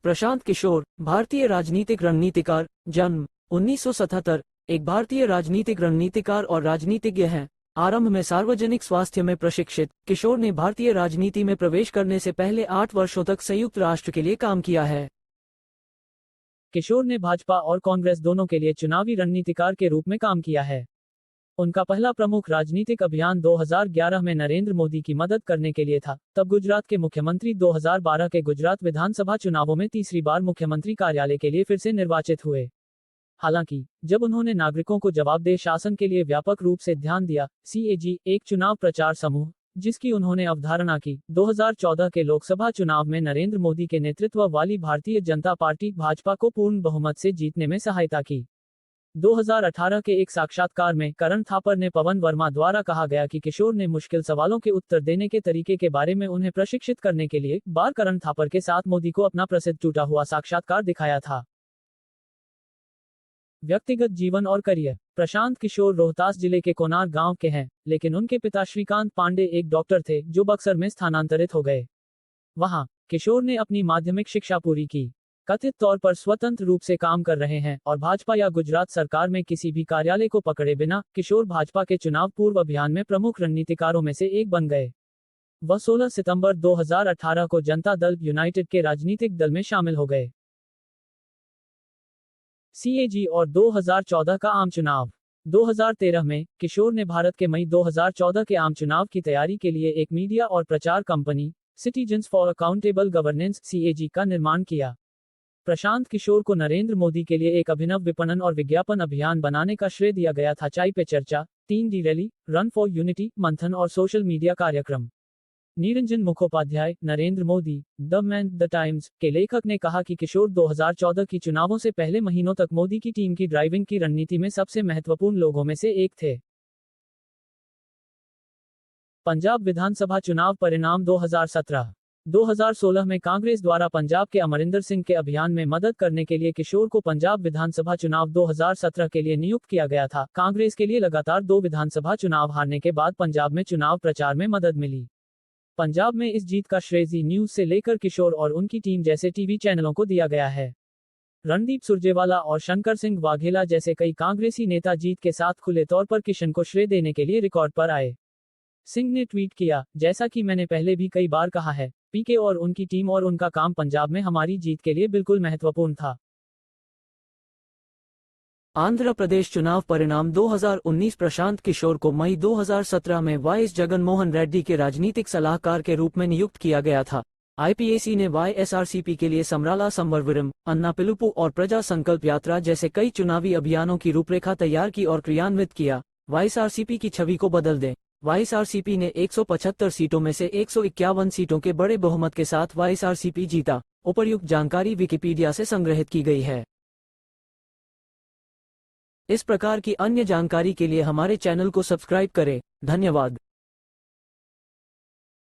प्रशांत किशोर, भारतीय राजनीतिक रणनीतिकार, जन्म 1977, एक भारतीय राजनीतिक रणनीतिकार और राजनीतिज्ञ हैं। आरंभ में सार्वजनिक स्वास्थ्य में प्रशिक्षित, किशोर ने भारतीय राजनीति में प्रवेश करने से पहले 8 वर्षों तक संयुक्त राष्ट्र के लिए काम किया है। किशोर ने भाजपा और कांग्रेस दोनों के लिए चुनावी रणनीतिकार के रूप में काम किया है। उनका पहला प्रमुख राजनीतिक अभियान 2011 में नरेंद्र मोदी की मदद करने के लिए था। तब गुजरात के मुख्यमंत्री 2012 के गुजरात विधानसभा चुनावों में तीसरी बार मुख्यमंत्री कार्यालय के लिए फिर से निर्वाचित हुए। हालांकि जब उन्होंने नागरिकों को जवाबदेह शासन के लिए व्यापक रूप से ध्यान दिया, CAG, एक चुनाव प्रचार समूह जिसकी उन्होंने अवधारणा की, 2014 के लोकसभा चुनाव में नरेंद्र मोदी के नेतृत्व वाली भारतीय जनता पार्टी भाजपा को पूर्ण बहुमत से जीतने में सहायता की। 2018 के एक साक्षात्कार में करण थापर ने पवन वर्मा द्वारा कहा गया कि किशोर ने मुश्किल सवालों के उत्तर देने के तरीके के बारे में उन्हें प्रशिक्षित करने के लिए बार करण थापर के साथ मोदी को अपना प्रसिद्ध टूटा हुआ साक्षात्कार दिखाया था। व्यक्तिगत जीवन और करियर। प्रशांत किशोर रोहतास जिले के कोनार गांव के हैं, लेकिन उनके पिता श्रीकांत पांडे एक डॉक्टर थे जो बक्सर में स्थानांतरित हो गए। वहां किशोर ने अपनी माध्यमिक शिक्षा पूरी की। कथित तौर पर स्वतंत्र रूप से काम कर रहे हैं और भाजपा या गुजरात सरकार में किसी भी कार्यालय को पकड़े बिना किशोर भाजपा के चुनाव पूर्व अभियान में प्रमुख रणनीतिकारों में से एक बन गए। वह 16 सितंबर 2018 को जनता दल यूनाइटेड के राजनीतिक दल में शामिल हो गए। CAG और 2014 का आम चुनाव। 2013 में किशोर ने भारत के मई 2014 के आम चुनाव की तैयारी के लिए एक मीडिया और प्रचार company citizens for accountable governance CAG का निर्माण किया। प्रशांत किशोर को नरेंद्र मोदी के लिए एक अभिनव विपणन और विज्ञापन अभियान बनाने का श्रेय दिया गया था। चाय पे चर्चा, 3D rally, run for unity, मंथन और सोशल मीडिया कार्यक्रम। Niranjan Mukhopadhyay, Narendra Modi, the man, the times के लेखक ने कहा कि किशोर 2014 की चुनावों से पहले महीनों तक मोदी की टीम की ड्राइविंग की रणनीति में सबसे महत्वपूर्ण लोगों में से एक थे। पंजाब विधानसभा चुनाव परिणाम 2016 में कांग्रेस द्वारा पंजाब के अमरिंदर सिंह के अभियान में मदद करने के लिए किशोर को पंजाब विधानसभा चुनाव 2017 के लिए नियुक्त किया गया था। कांग्रेस के लिए लगातार 2 विधानसभा चुनाव हारने के बाद पंजाब में चुनाव प्रचार में मदद मिली। पंजाब में इस जीत का श्रेय जी न्यूज से लेकर किशोर और उनकी टीम जैसे टीवी चैनलों को दिया गया है। रणदीप सुरजेवाला और शंकर सिंह वाघेला जैसे कई कांग्रेसी नेता जीत के साथ खुले तौर पर किशन को श्रेय देने के लिए रिकॉर्ड पर आए। सिंह ने ट्वीट किया, जैसा कि मैंने पहले भी कई बार कहा है, पीके और उनकी टीम और उनका काम पंजाब में हमारी जीत के लिए बिल्कुल महत्वपूर्ण था। आंध्र प्रदेश चुनाव परिणाम 2019। प्रशांत किशोर को मई 2017 में वाईएस जगनमोहन रेड्डी के राजनीतिक सलाहकार के रूप में नियुक्त किया गया था। IPAC ने YSRCP के लिए समराला समरविरम, अन्ना पिलुपु और प्रजा संकल्प यात्रा जैसे कई चुनावी अभियानों की रूपरेखा तैयार की और क्रियान्वित किया। YSRCP की छवि को बदल दें। YSRCP ने 175 सीटों में से 151 सीटों के बड़े बहुमत के साथ YSRCP जीता। उपर्युक्त जानकारी विकिपीडिया से संग्रहित की गई है। इस प्रकार की अन्य जानकारी के लिए हमारे चैनल को सब्सक्राइब करें। धन्यवाद।